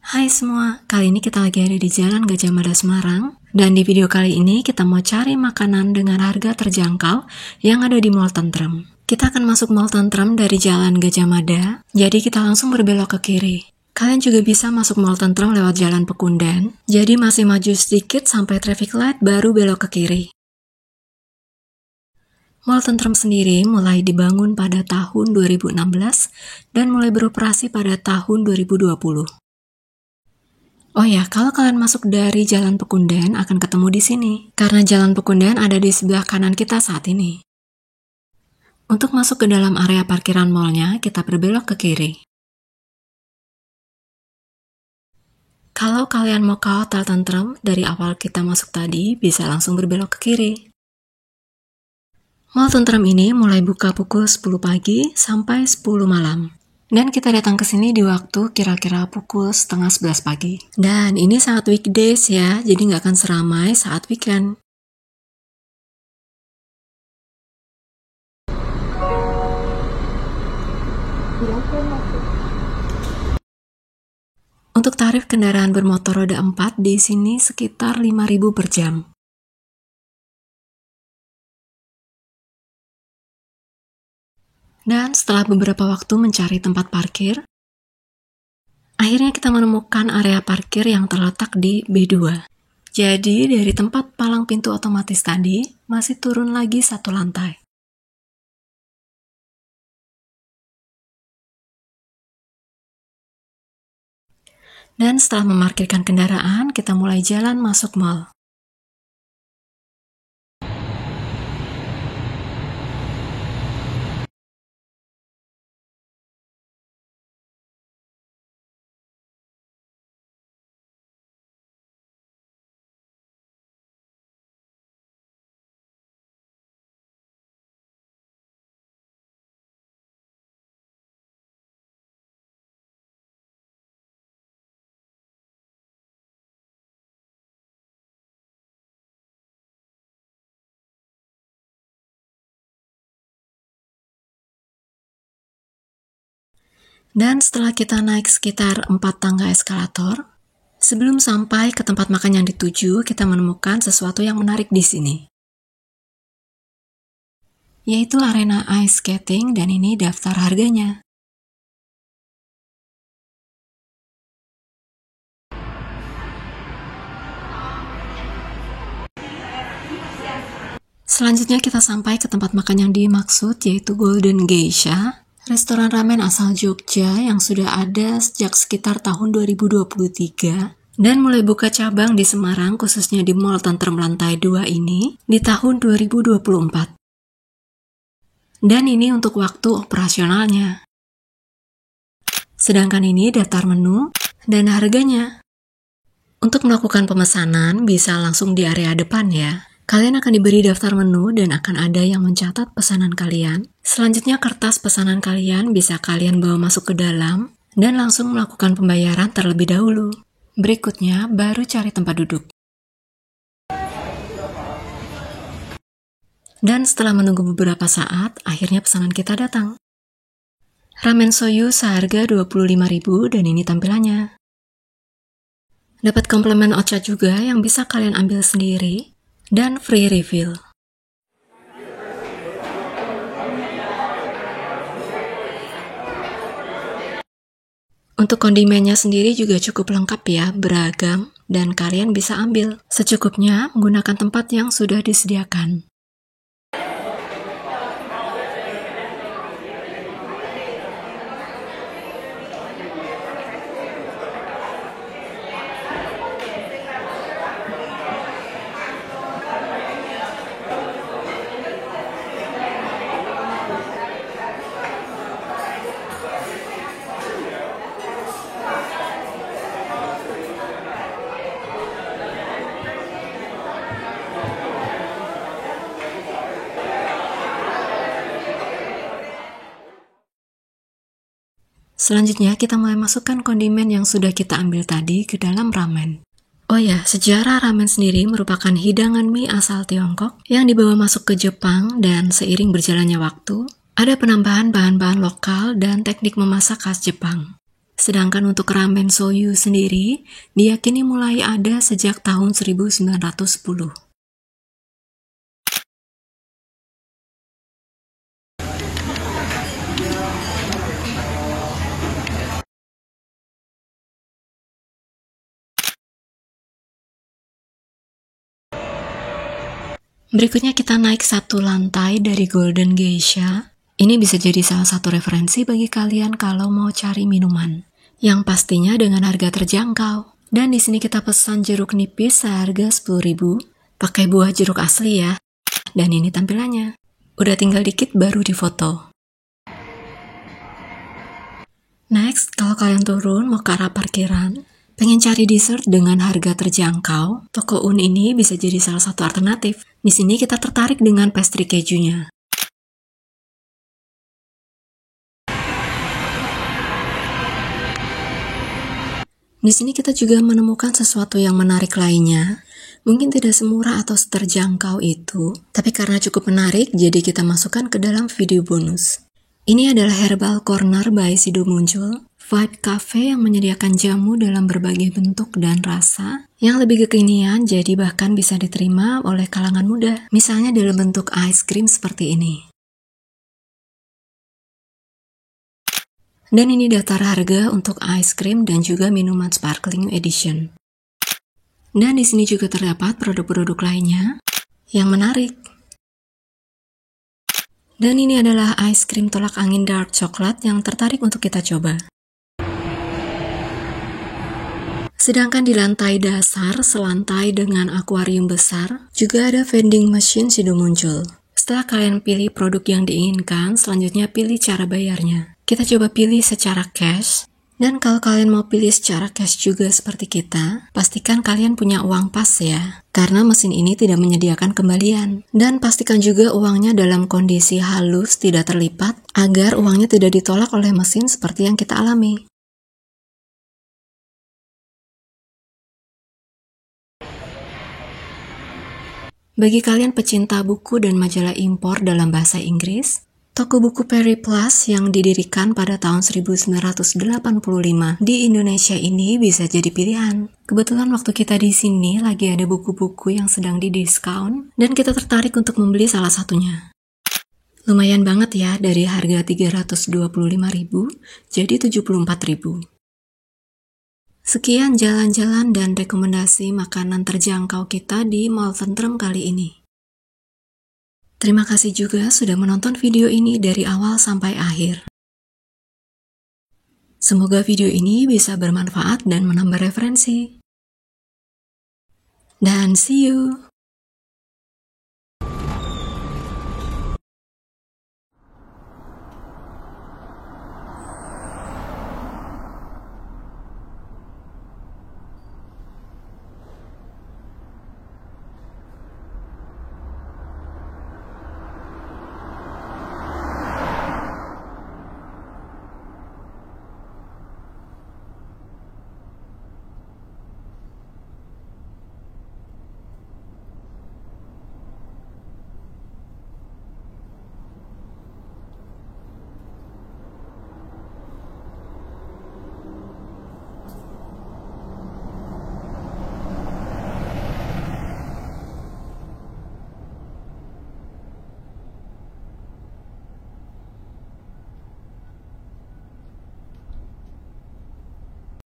Hai semua, kali ini kita lagi ada di Jalan Gajah Mada Semarang. Dan di video kali ini kita mau cari makanan dengan harga terjangkau yang ada di Mall Tentrem. Kita akan masuk Mall Tentrem dari Jalan Gajah Mada, jadi kita langsung berbelok ke kiri. Kalian juga bisa masuk Mall Tentrem lewat Jalan Pekundan, jadi masih maju sedikit sampai traffic light baru belok ke kiri. Mall Tentrem sendiri mulai dibangun pada tahun 2016 dan mulai beroperasi pada tahun 2020. Oh ya, kalau kalian masuk dari Jalan Pekundan akan ketemu di sini, karena Jalan Pekundan ada di sebelah kanan kita saat ini. Untuk masuk ke dalam area parkiran mallnya, kita berbelok ke kiri. Kalau kalian mau ke Hotel Tentrem, dari awal kita masuk tadi, bisa langsung berbelok ke kiri. Mall Tentrem ini mulai buka pukul 10 pagi sampai 10 malam. Dan kita datang ke sini di waktu kira-kira pukul setengah 11 pagi. Dan ini saat weekdays ya, jadi nggak akan seramai saat weekend. Untuk tarif kendaraan bermotor roda 4 di sini sekitar 5.000 per jam. Dan setelah beberapa waktu mencari tempat parkir, akhirnya kita menemukan area parkir yang terletak di B2. Jadi dari tempat palang pintu otomatis tadi, masih turun lagi satu lantai. Dan setelah memarkirkan kendaraan, kita mulai jalan masuk mall. Dan setelah kita naik sekitar 4 tangga eskalator, sebelum sampai ke tempat makan yang dituju, kita menemukan sesuatu yang menarik di sini. Yaitu arena ice skating, dan ini daftar harganya. Selanjutnya kita sampai ke tempat makan yang dimaksud, yaitu Golden Geisha, restoran ramen asal Jogja yang sudah ada sejak sekitar tahun 2023 dan mulai buka cabang di Semarang, khususnya di Mall Tentrem lantai 2 ini di tahun 2024. Dan ini untuk waktu operasionalnya. Sedangkan ini daftar menu dan harganya. Untuk melakukan pemesanan bisa langsung di area depan ya. Kalian akan diberi daftar menu dan akan ada yang mencatat pesanan kalian. Selanjutnya kertas pesanan kalian bisa kalian bawa masuk ke dalam dan langsung melakukan pembayaran terlebih dahulu. Berikutnya baru cari tempat duduk. Dan setelah menunggu beberapa saat, akhirnya pesanan kita datang. Ramen soyu seharga 25.000 dan ini tampilannya. Dapat komplemen ocha juga yang bisa kalian ambil sendiri. Dan free refill. Untuk kondimennya sendiri juga cukup lengkap ya, beragam, dan kalian bisa ambil secukupnya menggunakan tempat yang sudah disediakan. Selanjutnya kita mulai masukkan kondimen yang sudah kita ambil tadi ke dalam ramen. Oh ya, sejarah ramen sendiri merupakan hidangan mie asal Tiongkok yang dibawa masuk ke Jepang dan seiring berjalannya waktu, ada penambahan bahan-bahan lokal dan teknik memasak khas Jepang. Sedangkan untuk ramen soyu sendiri, diyakini mulai ada sejak tahun 1910. Berikutnya kita naik satu lantai dari Golden Geisha. Ini bisa jadi salah satu referensi bagi kalian kalau mau cari minuman. Yang pastinya dengan harga terjangkau. Dan di sini kita pesan jeruk nipis seharga 10.000. Pakai buah jeruk asli ya. Dan ini tampilannya. Udah tinggal dikit baru difoto. Next, kalau kalian turun mau ke arah parkiran, pengen cari dessert dengan harga terjangkau, toko Un ini bisa jadi salah satu alternatif. Di sini kita tertarik dengan pastry kejunya. Di sini kita juga menemukan sesuatu yang menarik lainnya. Mungkin tidak semurah atau seterjangkau itu, tapi karena cukup menarik, jadi kita masukkan ke dalam video bonus. Ini adalah Herbal Corner by Sido Muncul, vibe cafe yang menyediakan jamu dalam berbagai bentuk dan rasa, yang lebih kekinian jadi bahkan bisa diterima oleh kalangan muda, misalnya dalam bentuk ice cream seperti ini. Dan ini daftar harga untuk ice cream dan juga minuman sparkling edition. Dan di sini juga terdapat produk-produk lainnya yang menarik. Dan ini adalah ice cream tolak angin dark coklat yang tertarik untuk kita coba. Sedangkan di lantai dasar, selantai dengan akuarium besar, juga ada vending machine Sido Muncul. Setelah kalian pilih produk yang diinginkan, selanjutnya pilih cara bayarnya. Kita coba pilih secara cash, dan kalau kalian mau pilih secara cash juga seperti kita, pastikan kalian punya uang pas ya, karena mesin ini tidak menyediakan kembalian. Dan pastikan juga uangnya dalam kondisi halus, tidak terlipat, agar uangnya tidak ditolak oleh mesin seperti yang kita alami. Bagi kalian pecinta buku dan majalah impor dalam bahasa Inggris, toko buku Perry Plus yang didirikan pada tahun 1985 di Indonesia ini bisa jadi pilihan. Kebetulan waktu kita di sini lagi ada buku-buku yang sedang didiskon dan kita tertarik untuk membeli salah satunya. Lumayan banget ya, dari harga 325.000 jadi 74.000. Sekian jalan-jalan dan rekomendasi makanan terjangkau kita di Mall Tentrem kali ini. Terima kasih juga sudah menonton video ini dari awal sampai akhir. Semoga video ini bisa bermanfaat dan menambah referensi. Dan see you!